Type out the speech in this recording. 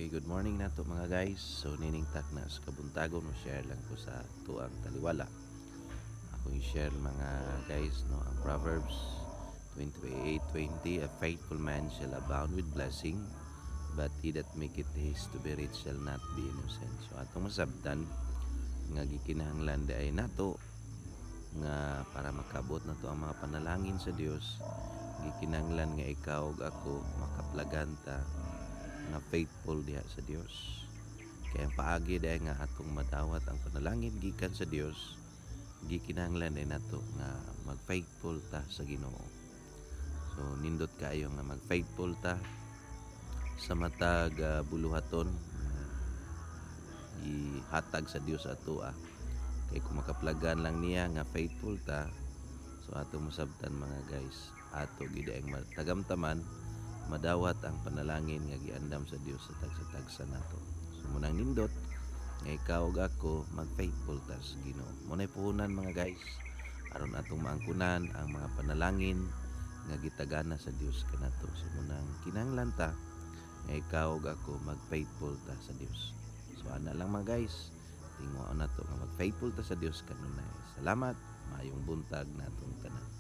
Okay, good morning na to mga guys. So niningtak na sa kabuntagon mo share lang ko sa tuang taliwala. Ako i-share mga guys no ang Proverbs 28:20, a faithful man shall abound with blessing, but he that maketh haste to be rich shall not be innocent. So atong masabtan nga gikinahanglan di ay nato nga para makabot na to ang mga panalangin sa Dios, gikinahanglan nga ikaw ug ako makaplagan ta nga faithful diha sa Dios. Kaya ang paagi dahil nga atong madawat ang panalangin gikan sa Dios, gikinahanglan din nato nga mag-faithful ta sa Ginoo. So nindot kayo nga mag-faithful ta sa matag buluhaton ihatag sa Dios ato kay kung makaplagan lang niya nga faithful ta, so ato mosabtan mga guys, ato gid ang tagamtaman madawat ang panalangin nga giandam sa Dios sa tagsa-tagsa nato. So munang nindot nga ikaw ug ako mag-faithful ta sa Ginoo. Munay puhunan mga guys aron atong maangkunan ang mga panalangin nga gitagana sa Dios kanato. So munang kinahanglan ta nga ikaw ug ako mag-faithful ta sa Dios. So ana lang mga guys, tingwa na to nga mag-faithful ta sa Dios kanunay. Salamat, maayong buntag natong tanan.